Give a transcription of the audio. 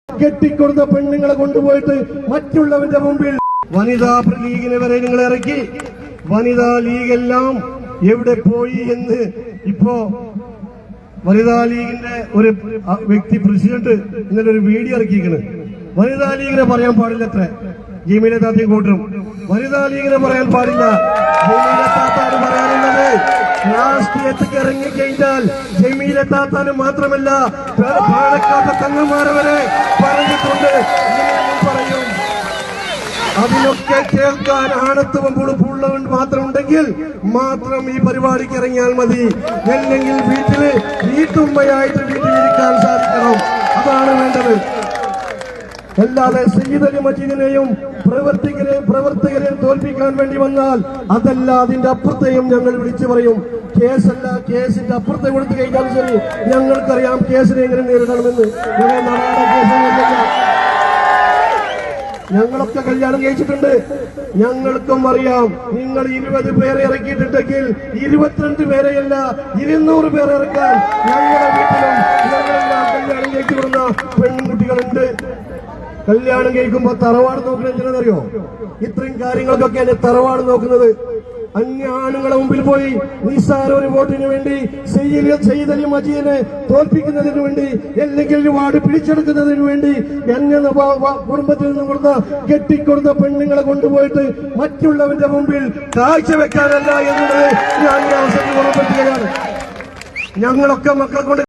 കെട്ടിക്കൊടുത്ത പെണ്ണുങ്ങളെ കൊണ്ടുപോയിട്ട് മറ്റുള്ളവന്റെ മുമ്പിൽ വനിതാ ലീഗിനെ വരെ നിങ്ങൾ ഇറക്കി. വനിതാ ലീഗെല്ലാം എവിടെ പോയി എന്ന് ഇപ്പോ വനിതാ ലീഗിന്റെ ഒരു വ്യക്തി പ്രസിഡന്റ് ഇന്നലെ ഒരു വീഡിയോ ഇറക്കിയിരിക്കുന്നത്. വനിതാ ലീഗിനെ പറയാൻ പാടില്ല, അത്ര ജമീല താത്തയും കൂട്ടരും. വനിതാ ലീഗിനെ പറയാൻ പാടില്ല. ജമീല താത്താണ് പറയാനുള്ളത്. രാഷ്ട്രീയത്തിൽ ഇറങ്ങിക്കഴിഞ്ഞാൽ ജമീല താത്താന് മാത്രമല്ല പാലക്കാട്ടെ തങ്ങന്മാരെ വരെ പറഞ്ഞിട്ടുണ്ട്. പറയും അതിനൊക്കെ കേൾക്കാൻ ആണത്വം പുളുപ്പുള്ളവൻ മാത്രം ഉണ്ടെങ്കിൽ മാത്രം ഈ പരിപാടിക്ക് ഇറങ്ങിയാൽ മതി. അല്ലെങ്കിൽ വീട്ടുമ്മയായിട്ട് വീട്ടിലിരിക്കാൻ സാധിക്കണം. അതാണ് വേണ്ടത്. അല്ലാതെ സയ്യിദ് അലി മജീദിനെയും പ്രവർത്തകരെയും തോൽപ്പിക്കാൻ വേണ്ടി വന്നാൽ അതല്ല, അതിന്റെ അപ്പുറത്തെയും ഞങ്ങൾ വിളിച്ചു പറയും. കേസല്ല, കേസിന്റെ അപ്പുറത്തെ കൊടുത്തു കഴിഞ്ഞാൽ ശരി, ഞങ്ങൾക്കറിയാം കേസിനെ എങ്ങനെ നേരിടണമെന്ന്. ഞങ്ങളൊക്കെ കല്യാണം കഴിച്ചിട്ടുണ്ട്, ഞങ്ങൾക്കും അറിയാം. നിങ്ങൾ 20 പേരെ ഇറക്കിയിട്ടുണ്ടെങ്കിൽ 22 പേരെയല്ല 200 പേരെ ഇറക്കാൻ ഞങ്ങളുടെ വീട്ടിലും ഞങ്ങളെല്ലാം കല്യാണം കഴിച്ചു കൊടുക്കുന്ന പെൺകുട്ടികളുണ്ട്. കല്യാണം കഴിക്കുമ്പോ തറവാട് നോക്കുന്നത് എന്തിനാണെന്നറിയോ? ഇത്രയും കാര്യങ്ങൾക്കൊക്കെയാണ് തറവാട് നോക്കുന്നത്. അന്യ ആണുങ്ങളെ മുമ്പിൽ പോയി നിസ്സാര ഒരു വോട്ടിന് വേണ്ടി സയ്യിദ് അലി മജീദിനെ തോൽപ്പിക്കുന്നതിന് വേണ്ടി, അല്ലെങ്കിൽ വാർഡ് പിടിച്ചെടുക്കുന്നതിന് വേണ്ടി അന്യ കുടുംബത്തിൽ നിന്ന് കെട്ടിക്കൊടുത്ത പെണ്ണുങ്ങളെ കൊണ്ടുപോയിട്ട് മറ്റുള്ളവന്റെ മുമ്പിൽ കാഴ്ചവെക്കാനല്ല എന്നുള്ളത് ഞാൻ ഈ അവസരത്തിൽ ഓർമ്മിപ്പിക്കുകയാണ്. ഞങ്ങളൊക്കെ മക്കളെ കൊണ്ട്